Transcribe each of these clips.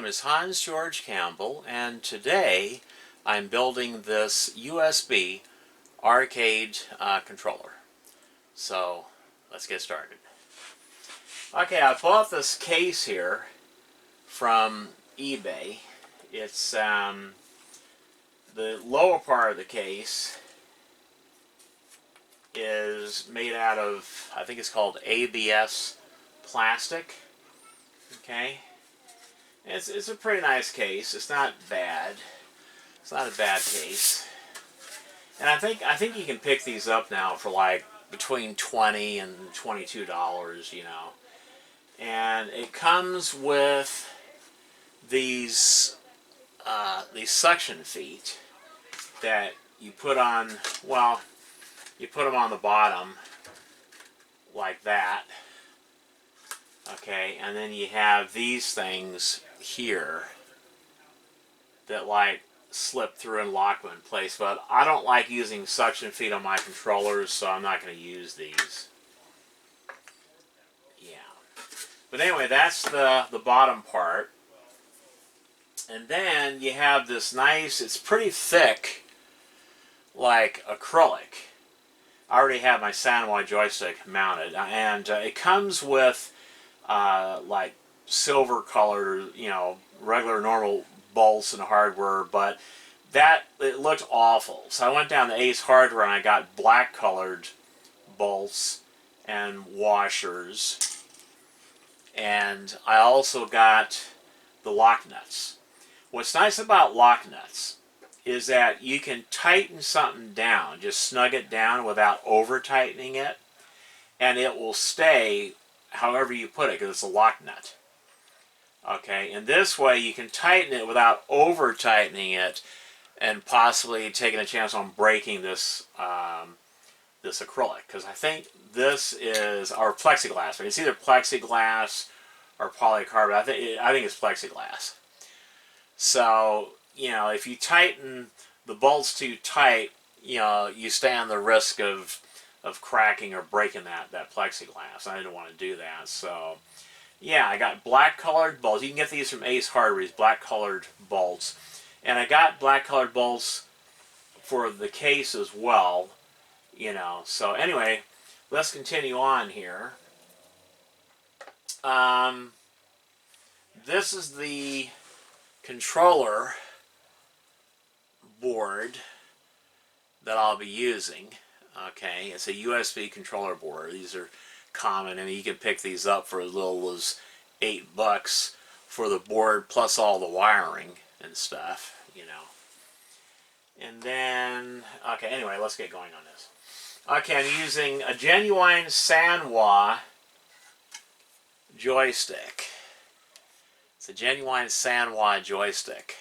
name is Hans George Campbell, and today I'm building this USB arcade controller. So let's get started. Okay, I bought this case here from eBay. It's the lower part of the case is made out of, I think it's called ABS plastic. Okay. It's a pretty nice case. It's not bad. It's not a bad case. And I think you can pick these up now for like between $20 and $22, you know. And it comes with these suction feet that you put on. Well, you put them on the bottom like that. Okay, and then you have these things here that like slip through and lock them in place, but I don't like using suction feet on my controllers, so I'm not going to use these. Yeah, but anyway, that's the bottom part, and then you have this nice, it's pretty thick, like acrylic. I already have my Sanwa joystick mounted, and it comes with like silver colored, you know, regular normal bolts and hardware, but it looked awful. So I went down to Ace Hardware and I got black colored bolts and washers, and I also got the lock nuts. What's nice about lock nuts is that you can tighten something down, just snug it down without over tightening it, and it will stay however you put it, because it's a lock nut. Okay, and this way you can tighten it without over tightening it and possibly taking a chance on breaking this this acrylic, because I think this is our plexiglass. Right? It's either plexiglass or polycarbonate. I think it's plexiglass. So you know, if you tighten the bolts too tight, you know, you stand the risk of cracking or breaking that plexiglass. I didn't want to do that, so yeah, I got black colored bolts. You can get these from Ace Hardware, black colored bolts, and I got black colored bolts for the case as well, you know. So anyway, let's continue on here. This is the controller board that I'll be using. Okay, it's a USB controller board. These are common. I mean, you can pick these up for as little as $8 for the board plus all the wiring and stuff, you know. And then, okay, anyway, let's get going on this. Okay, I'm using a genuine Sanwa joystick. It's a genuine Sanwa joystick.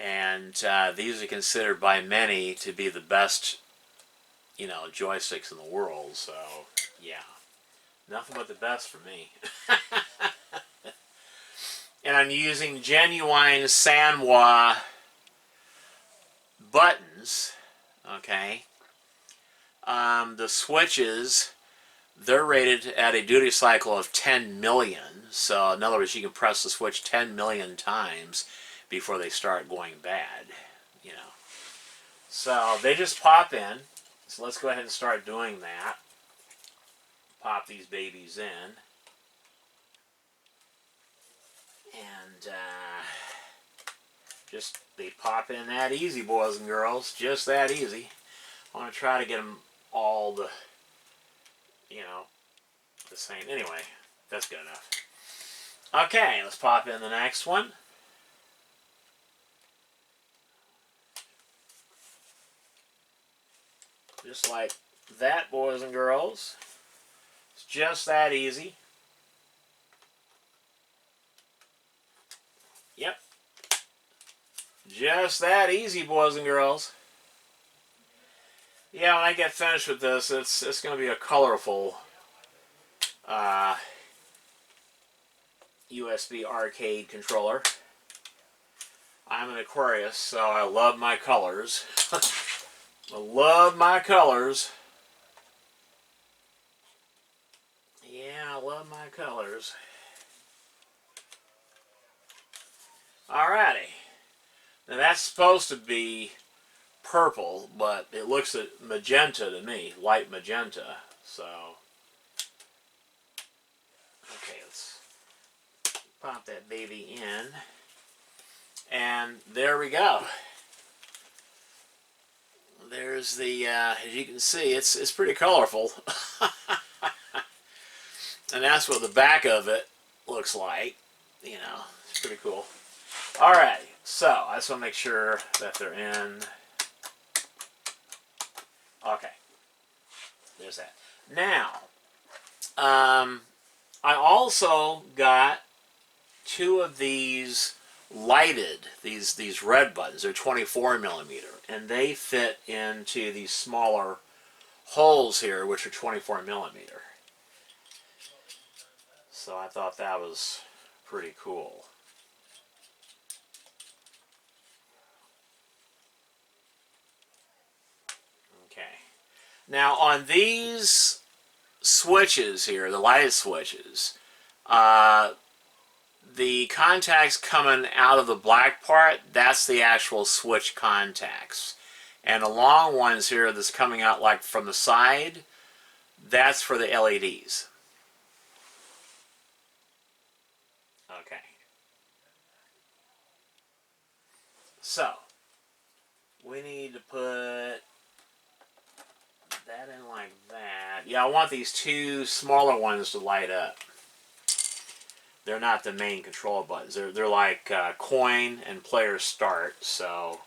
And these are considered by many to be the best, you know, joysticks in the world, so yeah, nothing but the best for me. And I'm using genuine Sanwa buttons. Okay, the switches, they're rated at a duty cycle of 10 million, so in other words, you can press the switch 10 million times before they start going bad, you know. So they just pop in. So let's go ahead and start doing that. Pop these babies in. And just, they pop in that easy, boys and girls. Just that easy. I want to try to get them all the, you know, the same. Anyway, that's good enough. Okay, let's pop in the next one. Just like that, boys and girls. It's just that easy. Yep. Just that easy, boys and girls. Yeah, when I get finished with this, it's going to be a colorful USB arcade controller. I'm an Aquarius, so I love my colors. I love my colors. Yeah, I love my colors. Alrighty. Now that's supposed to be purple, but it looks at magenta to me, light magenta. So, okay, let's pop that baby in. And there we go. There's the, as you can see, it's pretty colorful. And that's what the back of it looks like. You know, it's pretty cool. Alright, so I just want to make sure that they're in. Okay, there's that. Now, I also got two of these lighted, these red buttons. They're 24 millimeter, and they fit into these smaller holes here, which are 24 millimeter. So I thought that was pretty cool. Okay. Now on these switches here, the lighted switches, the contacts coming out of the black part, that's the actual switch contacts. And the long ones here that's coming out like from the side, that's for the LEDs. Okay. So, we need to put that in like that. Yeah, I want these two smaller ones to light up. They're not the main control buttons. They're like coin and player start, so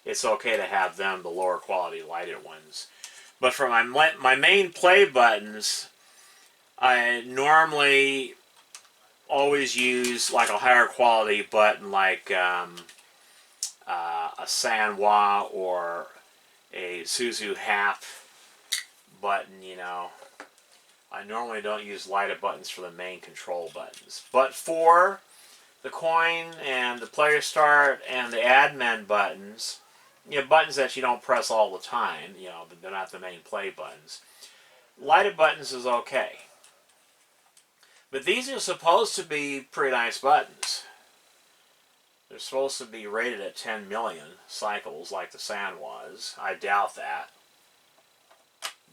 it's okay to have them, the lower quality lighted ones. But for my main play buttons, I normally always use like a higher quality button, like a Sanwa or a Suzu Hap button, you know. I normally don't use lighted buttons for the main control buttons. But for the coin and the player start and the admin buttons, you know, buttons that you don't press all the time, you know, they're not the main play buttons. Lighted buttons is okay. But these are supposed to be pretty nice buttons. They're supposed to be rated at 10 million cycles like the San was. I doubt that.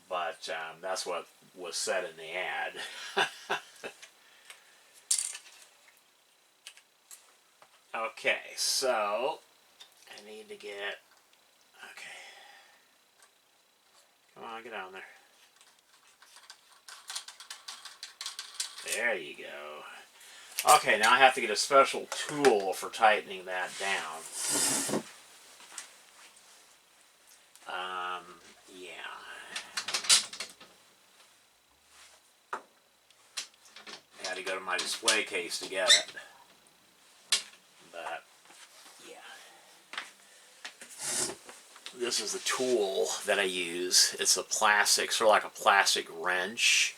But that's what was said in the ad. Okay, so I need to get... Okay. Come on, get on there. There you go. Okay, now I have to get a special tool for tightening that down. Yeah. I had to go to my display case to get it. But, yeah. This is the tool that I use. It's a plastic, sort of like a plastic wrench.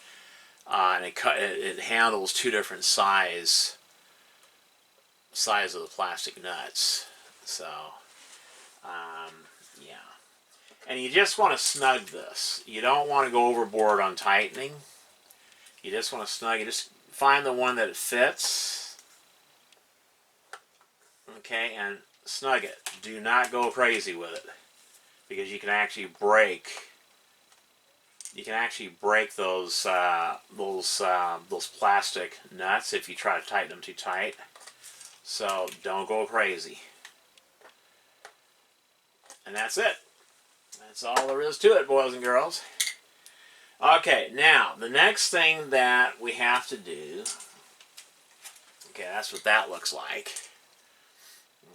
And it handles two different size of the plastic nuts. So, yeah. And you just want to snug this. You don't want to go overboard on tightening. You just want to snug it. Just find the one that it fits. Okay, and snug it. Do not go crazy with it, because you can actually break. You can actually break those plastic nuts if you try to tighten them too tight. So don't go crazy. And that's it. That's all there is to it, boys and girls. Okay, now the next thing that we have to do. Okay, that's what that looks like.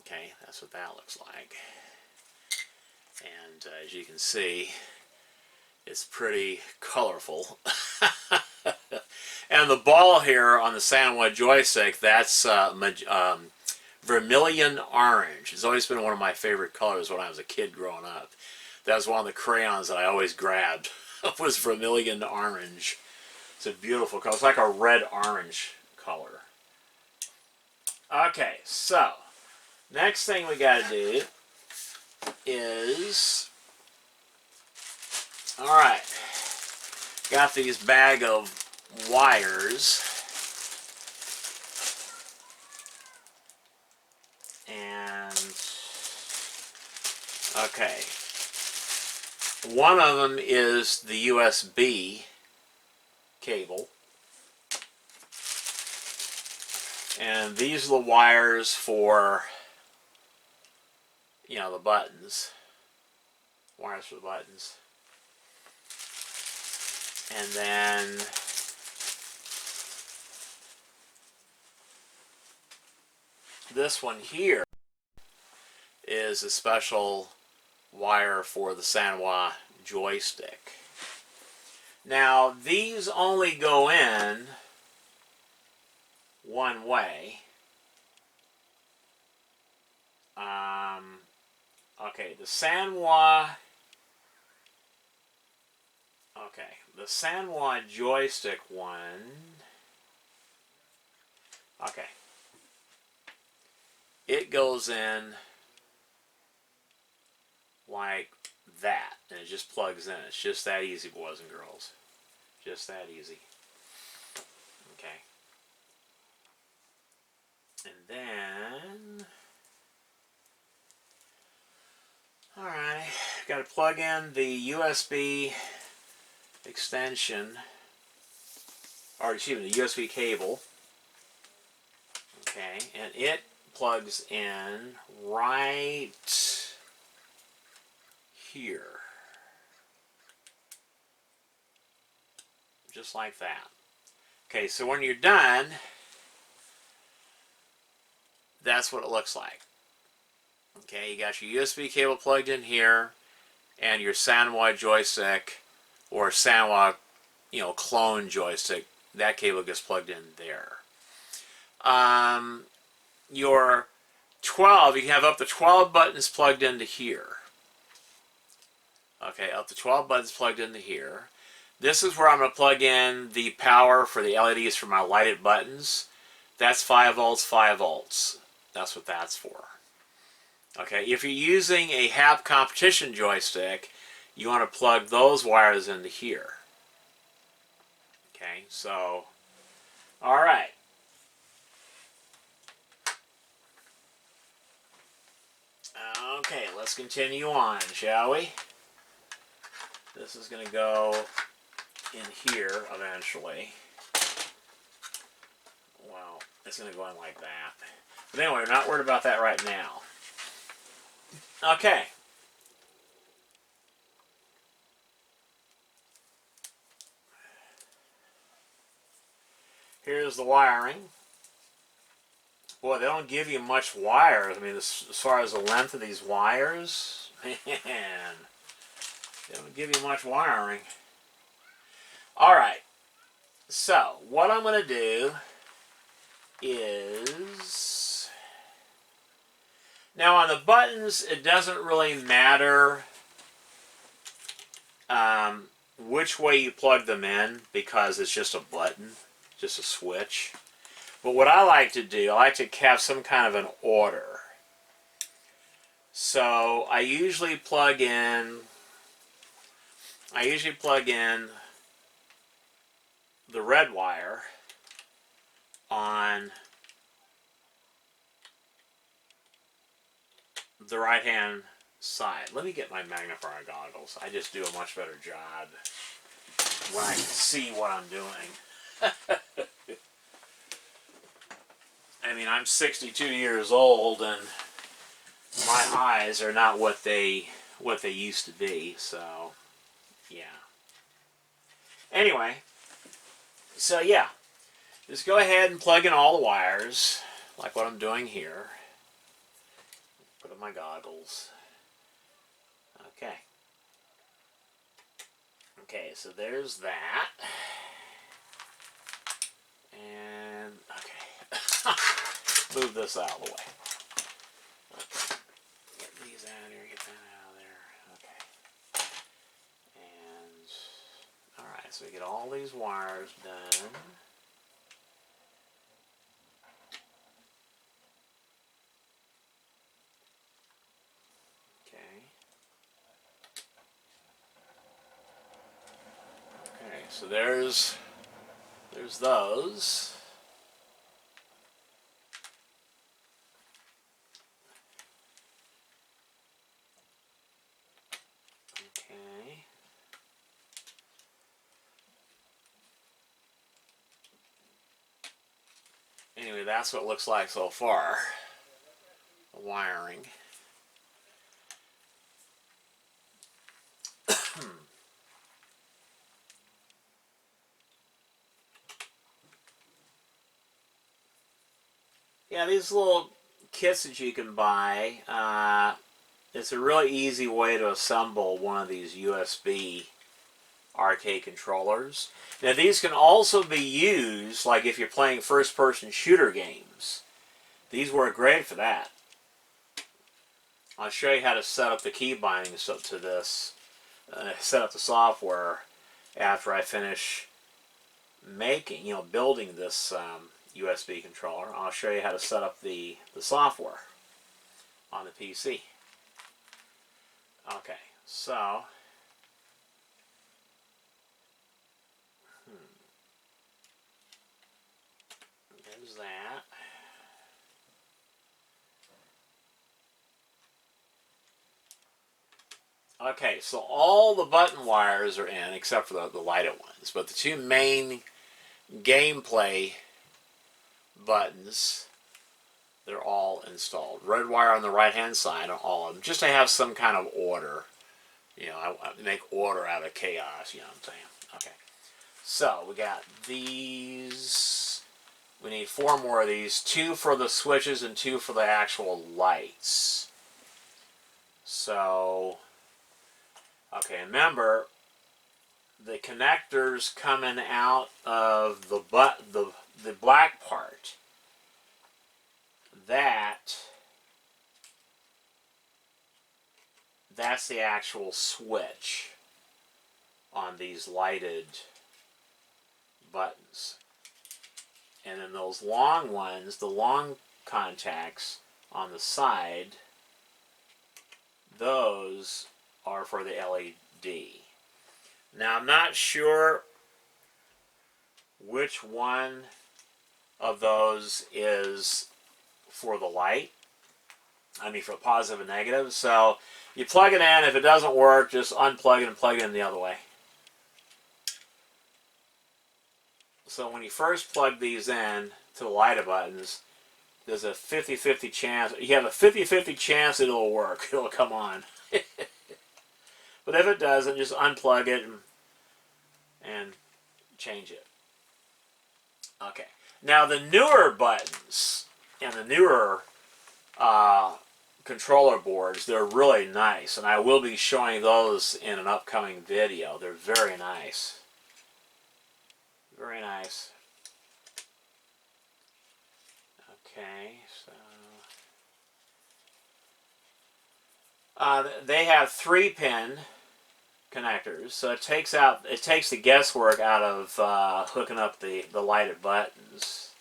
Okay, that's what that looks like. And as you can see, it's pretty colorful. And the ball here on the Sanwa joystick, that's vermilion orange. It's always been one of my favorite colors when I was a kid growing up. That was one of the crayons that I always grabbed. Was vermilion orange. It's a beautiful color. It's like a red-orange color. Okay, so next thing we got to do is... Alright, got these bag of wires. Okay. One of them is the USB cable. And these are the wires for, you know, the buttons. Wires for the buttons. And then this one here is a special wire for the Sanwa joystick. Now, these only go in one way. Okay, the Sanwa joystick one. Okay. It goes in like that, and it just plugs in. It's just that easy, boys and girls. Just that easy. Okay. And then, alright, got to plug in the USB extension, or excuse me, the USB cable. Okay, and it plugs in right here. Just like that. Okay, so when you're done, that's what it looks like. Okay, you got your USB cable plugged in here, and your Sanwa joystick, or Sanwa, you know, clone joystick, that cable gets plugged in there. Your 12, you can have up to 12 buttons plugged into here. Okay, up to 12 buttons plugged into here. This is where I'm going to plug in the power for the LEDs for my lighted buttons. That's 5 volts, 5 volts. That's what that's for. Okay, if you're using a HAP competition joystick, you want to plug those wires into here. Okay, so, alright. Okay, let's continue on, shall we? This is going to go in here eventually. Well, it's going to go in like that. But anyway, we're not worried about that right now. Okay. Here's the wiring. Boy, they don't give you much wires. I mean, as far as the length of these wires, man, they don't give you much wiring. Alright, so what I'm going to do is, now on the buttons, it doesn't really matter which way you plug them in, because it's just a button, just a switch. But what I like to do, I like to have some kind of an order. So I usually plug in the red wire on the right hand side. Let me get my magnifying goggles. I just do a much better job when I can see what I'm doing. I mean, I'm 62 years old, and my eyes are not what they used to be, so yeah. Anyway, so yeah, just go ahead and plug in all the wires, like what I'm doing here. Put on my goggles. Okay. Okay, so there's that. And, okay. Move this out of the way. Okay. Get these out of here, get that out of there. Okay. And, alright, so we get all these wires done. Okay, so there's those. Anyway, that's what it looks like so far. The wiring. Yeah, these little kits that you can buy, it's a really easy way to assemble one of these USB arcade controllers. Now these can also be used, like if you're playing first-person shooter games. These work great for that. I'll show you how to set up the key bindings to this, set up the software after I finish making, building this USB controller. I'll show you how to set up the software on the PC. Okay, so there's that. Okay, so all the button wires are in except for the lighted ones, but the two main gameplay buttons, they're all installed. Red wire on the right hand side on all of them, just to have some kind of order. I make order out of chaos, you know what I'm saying? Okay, so we got these. We need 4 more of these, 2 for the switches and 2 for the actual lights. So, okay, remember, the connectors coming out of the black part, that's the actual switch on these lighted buttons. And then those long ones, the long contacts on the side, those are for the LED. Now I'm not sure which one of those is for the light. I mean for positive and negative. So you plug it in, if it doesn't work, just unplug it and plug it in the other way. So when you first plug these in to the lighted buttons, there's a 50-50 chance. You have a 50-50 chance that it'll work. It'll come on. But if it doesn't, just unplug it and change it. Okay. Now the newer buttons and the newer controller boards, they're really nice. And I will be showing those in an upcoming video. They're very nice. Very nice. Okay, so they have 3-pin connectors, so it takes the guesswork out of hooking up the lighted buttons.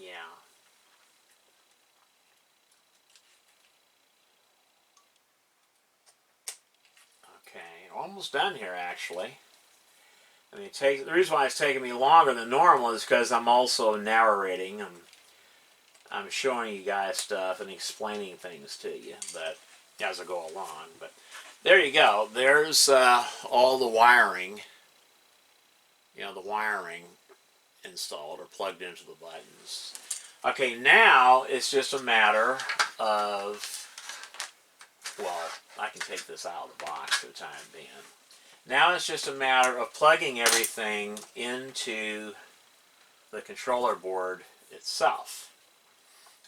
Yeah. Okay, almost done here actually. I mean, the reason why it's taking me longer than normal is because I'm also narrating. I'm showing you guys stuff and explaining things to you, but as I go along. But there you go. There's all the wiring. The wiring installed or plugged into the buttons. Okay, now it's just a matter of, well, I can take this out of the box for the time being. Now it's just a matter of plugging everything into the controller board itself.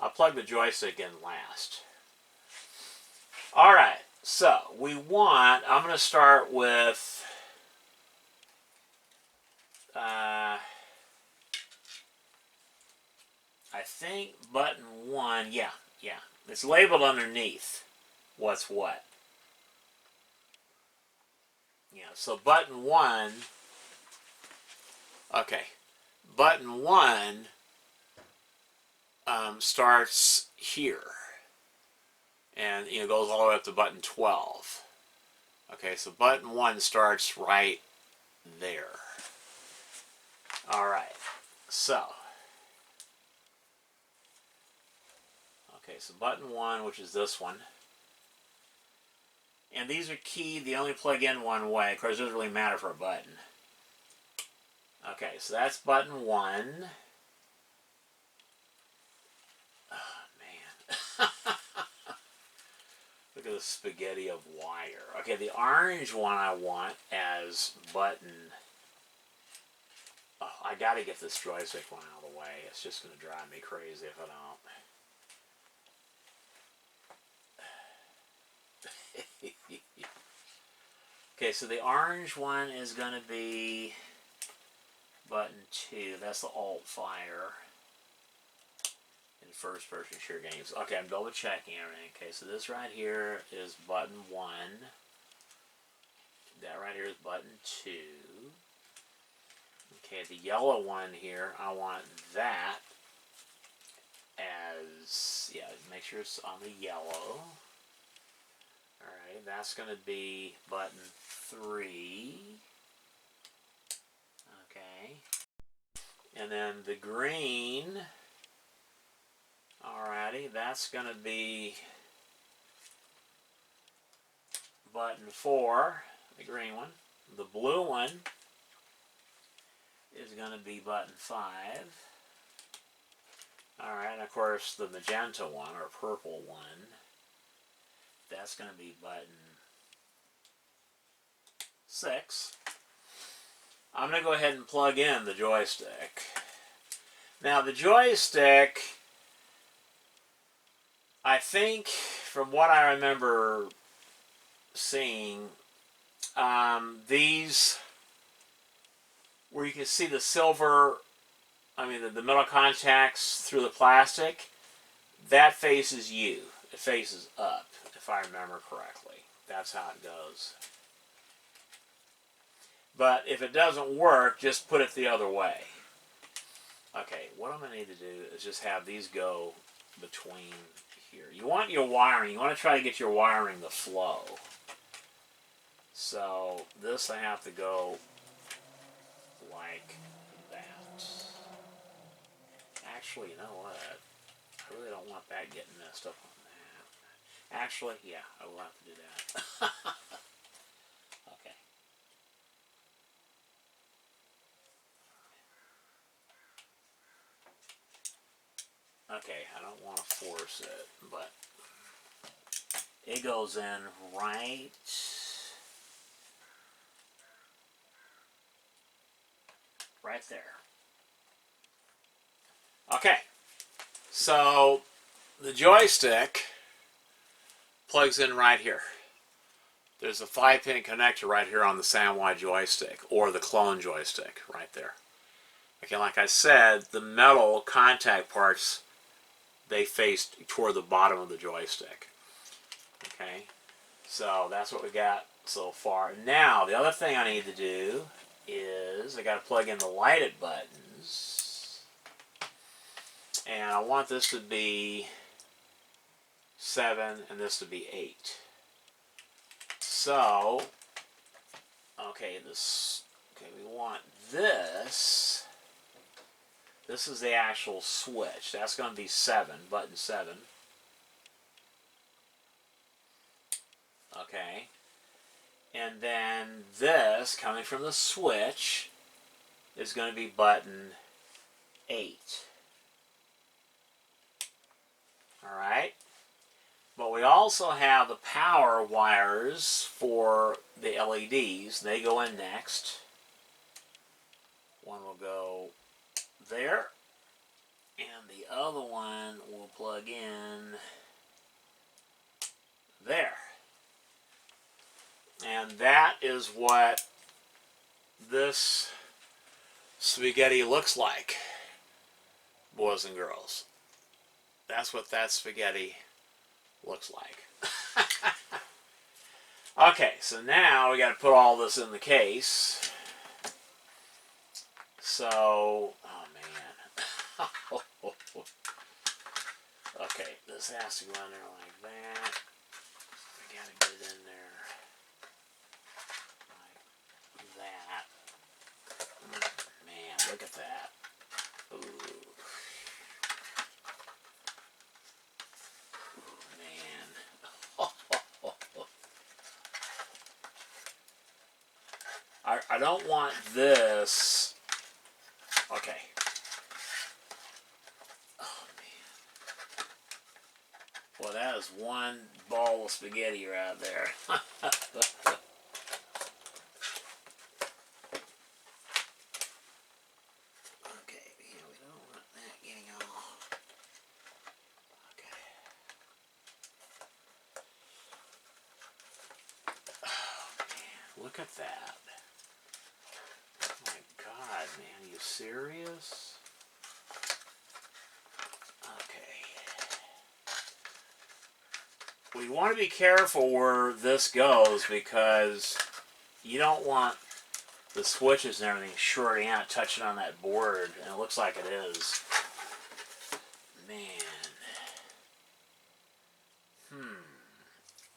I'll plug the joystick in last. Alright, so I'm going to start with I think button 1, yeah. It's labeled underneath what's what. So button 1, okay, button 1 starts here, and goes all the way up to button 12. Okay, so button 1 starts right there. All right, so button 1, which is this one. And these are keyed, they only plug in one way. Of course, it doesn't really matter for a button. Okay, so that's button 1. Oh, man. Look at the spaghetti of wire. Okay, the orange one I want as button. Oh, I got to get this joystick one out of the way. It's just going to drive me crazy if I don't. Okay, so the orange one is going to be button 2. That's the alt fire in first person shooter games. Okay, I'm double checking everything. Okay, so this right here is button 1. That right here is button 2. Okay, the yellow one here, I want that as, yeah, make sure it's on the yellow. Alright, that's going to be button 3. Okay. And then the green, alrighty, that's going to be button 4, the green one. The blue one is going to be button 5. Alright, and of course the magenta one, or purple one, that's going to be button 6. I'm going to go ahead and plug in the joystick. Now the joystick, I think from what I remember seeing, these, where you can see the silver, I mean the metal contacts through the plastic, that faces you. It faces up, if I remember correctly. That's how it goes. But if it doesn't work, just put it the other way. Okay, what I'm going to need to do is just have these go between here. You want your wiring, you want to try to get your wiring to flow. So this I have to go like that. Actually, you know what? I really don't want that getting messed up on that. Actually, yeah, I will have to do that. Okay. Okay, I don't want to force it, but it goes in right there. Okay, so the joystick plugs in right here. There's a 5-pin connector right here on the Samwise joystick, or the clone joystick right there. Okay, like I said, the metal contact parts, they face toward the bottom of the joystick. Okay, so that's what we got so far. Now, the other thing I need to do is I got to plug in the lighted buttons. And I want this to be 7 and this to be 8. So, okay, we want this. This is the actual switch. That's going to be 7, button 7. Okay. And then this, coming from the switch, is going to be button 8. Alright. But we also have the power wires for the LEDs. They go in next. One will go there. And the other one will plug in there. And that is what this spaghetti looks like, boys and girls. That's what that spaghetti looks like. Okay, so now we got to put all this in the case. So, oh man. Okay, this has to go in there like that. I got to get it in there like that. Man, look at that. Ooh. I don't want this Well, that is one ball of spaghetti right there. Okay, yeah, we don't want that getting all. Okay. Oh, man, look at that. Oh my God, man, are you serious? Okay. We want to be careful where this goes because you don't want the switches and everything shorting out, touching on that board, and it looks like it is. Man.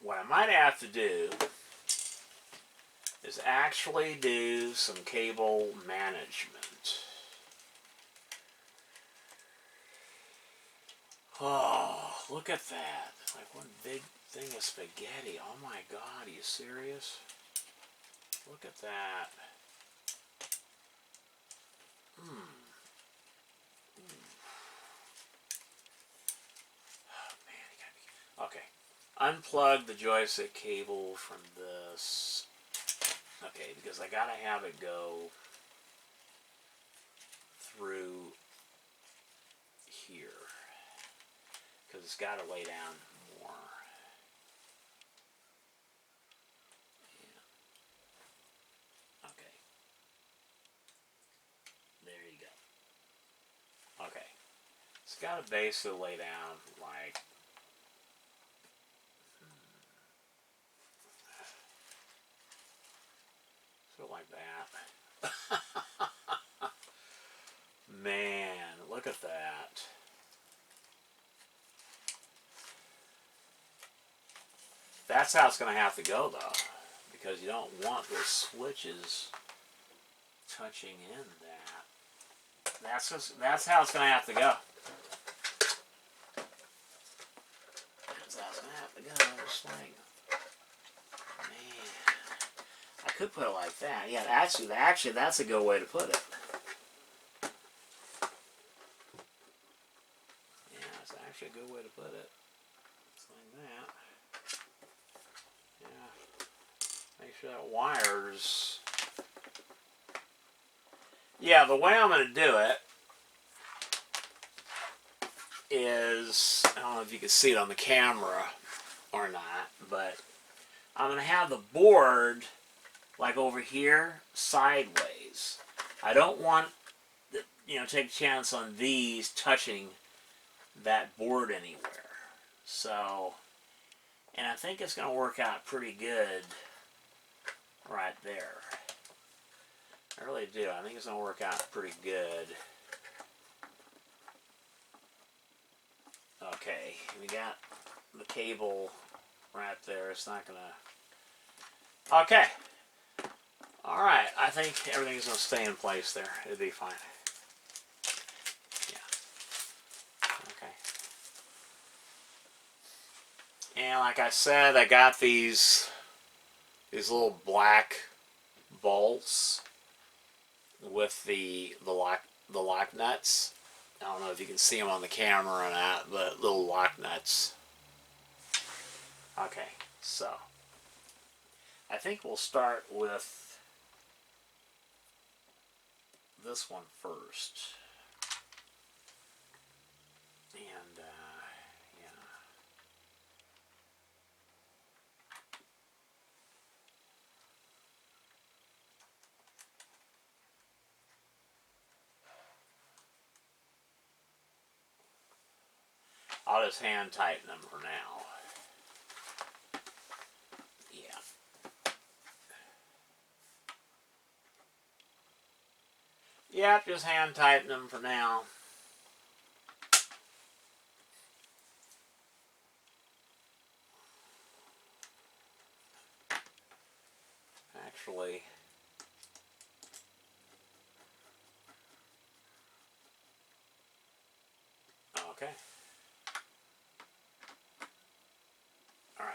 What I might have to do is actually do some cable management. Oh, look at that. Like one big thing of spaghetti. Oh my God, are you serious? Look at that. Oh man, you gotta be... Okay. Unplug the joystick cable from this. Okay, because I gotta have it go through here. Because it's gotta lay down more. Yeah. Okay. There you go. Okay. It's gotta basically lay down like... sort of like that. Man, look at that. That's how it's going to have to go, though, because you don't want those switches touching in that. That's how it's going to have to go. That's how it's going to have to go. Just like, man, I could put it like that. Yeah, actually, that's a good way to put it. Yeah, it's actually a good way to put it. It's like that. Yeah. Make sure that wire's... Yeah, the way I'm going to do it is, I don't know if you can see it on the camera or not, but I'm going to have the board like over here sideways. I don't want, take a chance on these touching that board anywhere. So, and I think it's going to work out pretty good right there. I really do. I think it's going to work out pretty good. Okay, we got the cable right there. It's not going to... Okay. Alright, I think everything's going to stay in place there. It'll be fine. Yeah. Okay. And like I said, I got these little black bolts with the lock nuts. I don't know if you can see them on the camera or not, but little lock nuts. Okay, so I think we'll start with this one first. And, yeah. I'll just hand tighten them for now. Yeah. Yep, just hand tighten them for now. Actually, okay. All right.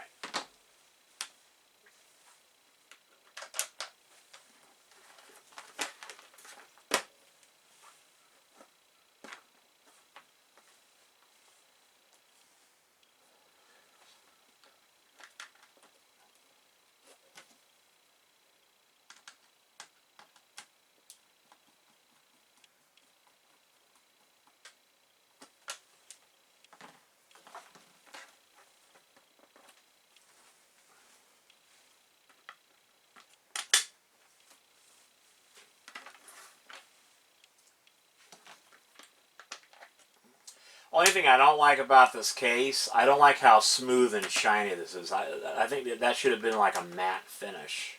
Only thing I don't like about this case, I don't like how smooth and shiny this is. I think that should have been like a matte finish.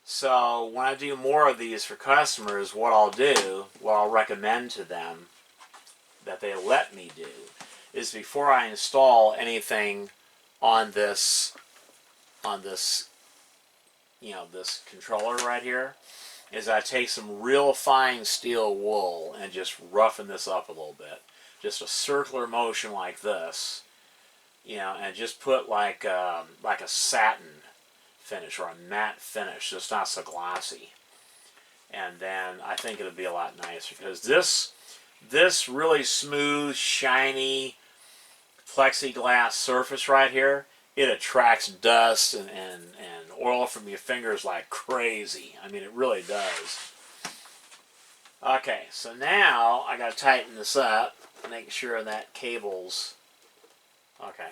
So when I do more of these for customers, what I'll recommend to them that they let me do, is before I install anything on this, this controller right here, is I take some real fine steel wool and just roughen this up a little bit. Just a circular motion like this, and just put like a satin finish or a matte finish, so it's not so glossy. And then I think it'll be a lot nicer, because this really smooth, shiny plexiglass surface right here, it attracts dust and oil from your fingers like crazy. I mean, it really does. Okay, so now I got to tighten this up, make sure that cable's okay.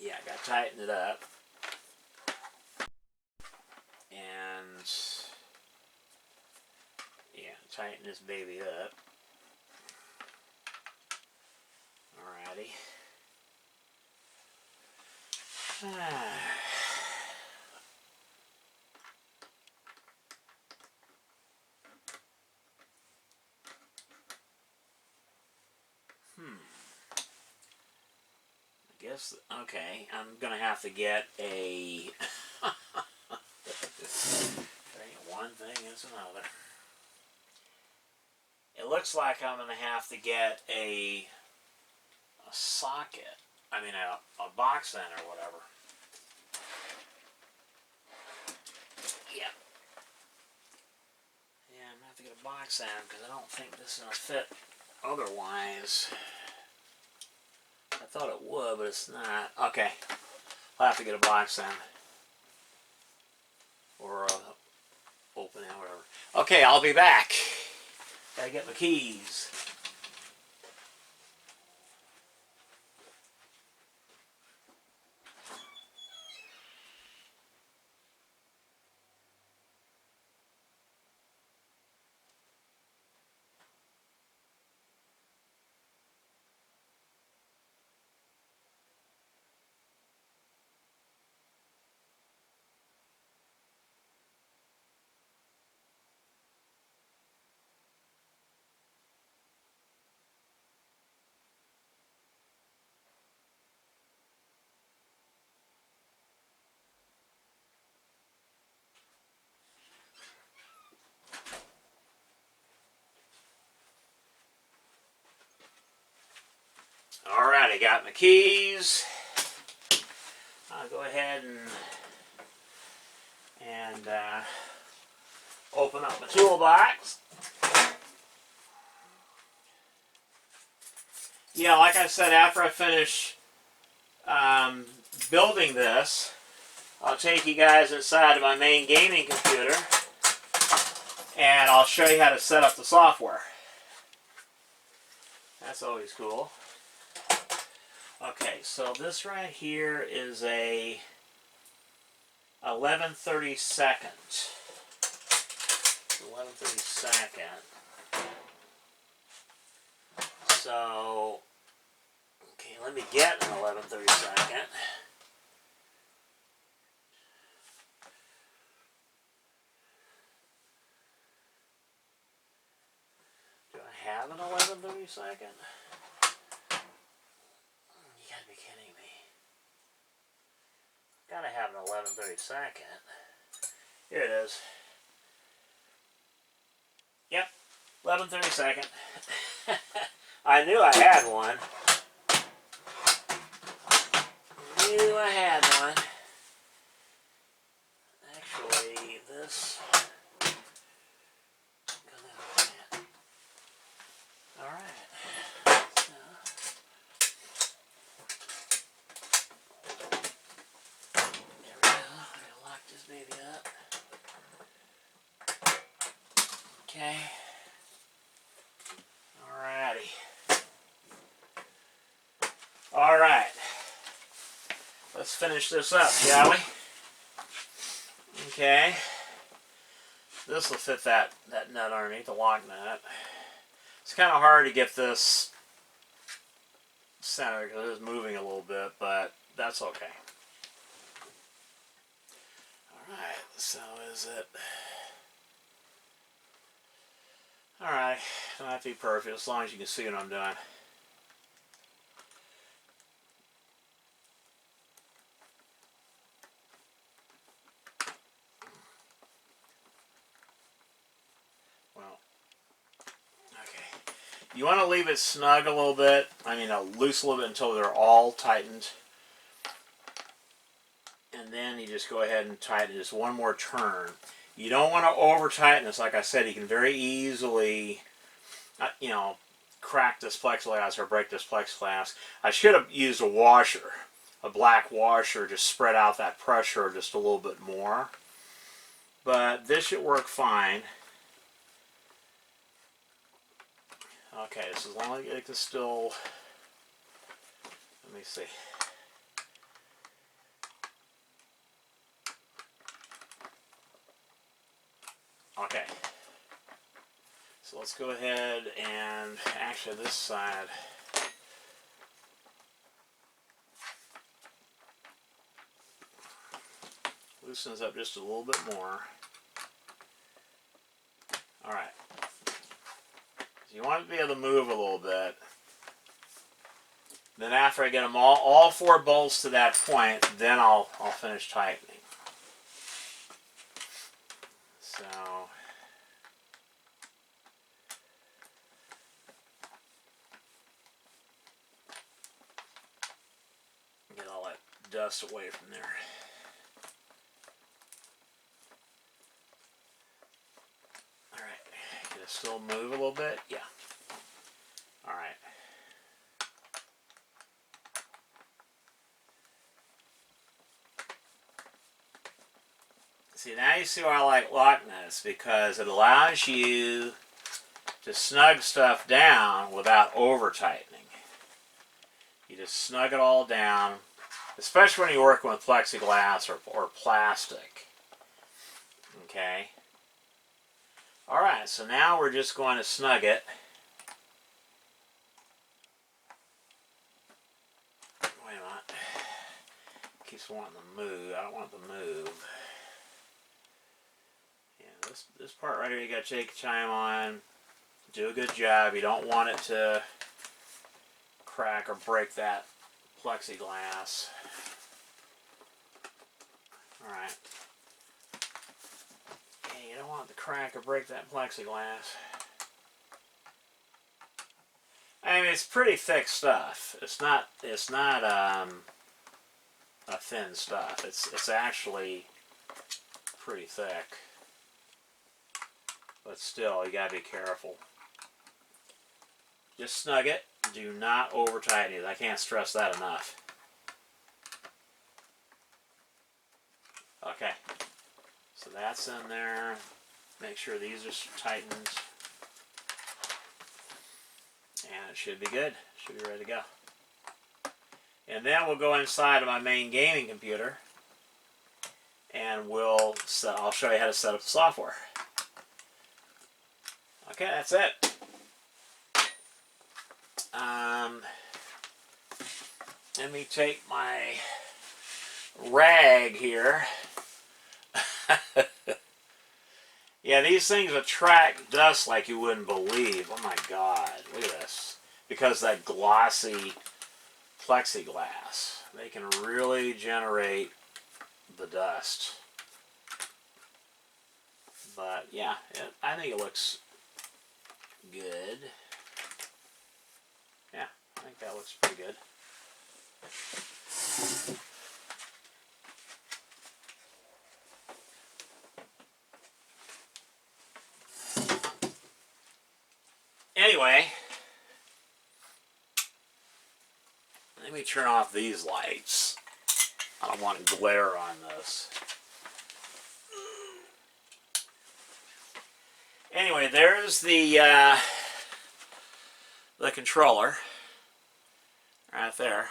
Yeah, I got to tighten it up, and yeah, tighten this baby up. Alrighty. I guess, okay, I'm gonna have to get a one thing is another. It looks like I'm gonna have to get a socket. I mean a box end or whatever. Yeah. Yeah, I'm gonna have to get a box end because I don't think this is gonna fit otherwise. I thought it would, but it's not. Okay, I'll have to get a box end or open it, whatever. Okay, I'll be back. Gotta get my keys. Alright, I got my keys. I'll go ahead and open up my toolbox. Yeah, like I said, after I finish building this, I'll take you guys inside of my main gaming computer and I'll show you how to set up the software. That's always cool. Okay, so this right here is a 11/32. 11/32. So, okay, let me get an 11/32. Do I have an 11/32? You gotta be kidding me. Gotta have an 11/32. Here it is. Yep, 11/32. I knew I had one. Knew I had one. Actually, this. All right. There we go. I'm gonna lock this baby up. Okay. Alrighty. Alright. Let's finish this up, shall we? Okay. This will fit that nut underneath, the lock nut. It's kind of hard to get this center because it is moving a little bit, but that's okay. Alright, so is it... Alright, don't have to be perfect as long as you can see what I'm doing. Well, okay. You want to leave it snug a little bit. I mean, loose a little bit until they're all tightened. And then you just go ahead and tighten just one more turn. You don't want to over tighten this. Like I said, you can very easily, you know, crack this plexiglass or break this plexiglass. I should have used a washer, a black washer, to spread out that pressure just a little bit more. But this should work fine. Okay, so as long as it can still, let me see. Okay, so let's go ahead and actually this side, loosens up just a little bit more. Alright, so you want to be able to move a little bit. Then after I get them all 4 bolts to that point, then I'll finish tightening. So get all that dust away from there. Alright, can it still move a little bit? Yeah. Alright. See, now you see why I like lockness, because it allows you to snug stuff down without over tightening. You just snug it all down, especially when you're working with plexiglass or plastic. Okay? Alright, so now we're just going to snug it. Wait a minute. Keeps wanting to move. I don't want it to move. Yeah, this part right here you got to take your time on. Do a good job. You don't want it to crack or break that plexiglass. Alright. Okay, you don't want it to crack or break that plexiglass. I mean, it's pretty thick stuff. It's not a thin stuff. It's actually pretty thick. But still, you gotta be careful. Just snug it. Do not over tighten it. I can't stress that enough. Okay. So that's in there. Make sure these are tightened. And it should be good. Should be ready to go. And then we'll go inside of my main gaming computer. And I'll show you how to set up the software. Okay, that's it. Let me take my rag here. Yeah, these things attract dust like you wouldn't believe. Oh my God, look at this. Because that glossy plexiglass, they can really generate the dust. But yeah, I think it looks good. Yeah, I think that looks pretty good. Anyway, let me turn off these lights. I don't want glare on this. Anyway, there's the controller right there,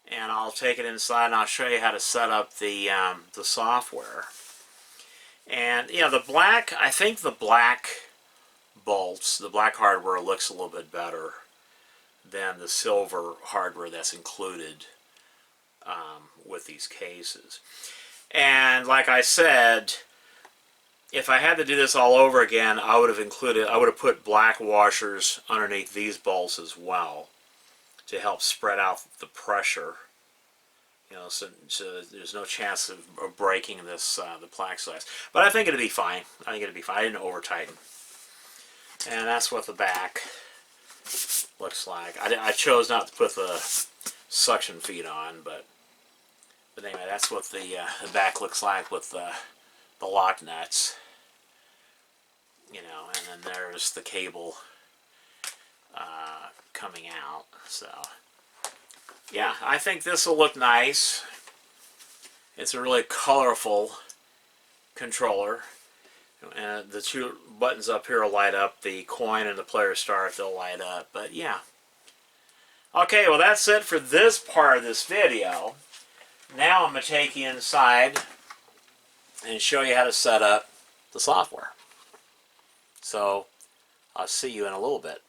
and I'll take it inside and I'll show you how to set up the software. And you know, I think the black bolts, the black hardware looks a little bit better than the silver hardware that's included with these cases. And like I said, if I had to do this all over again, I would have put black washers underneath these bolts as well to help spread out the pressure. You know, so there's no chance of breaking this the plexiglass. But I think it'll be fine. I think it'll be fine. I didn't over tighten. And that's what the back looks like. I chose not to put the suction feet on, but anyway, that's what the back looks like with the lock nuts. You know, and then there's the cable coming out. So yeah, I think this will look nice. It's a really colorful controller. And the two buttons up here will light up. The coin and the player start, they'll light up. But yeah. Okay, well that's it for this part of this video. Now I'm going to take you inside and show you how to set up the software. So I'll see you in a little bit.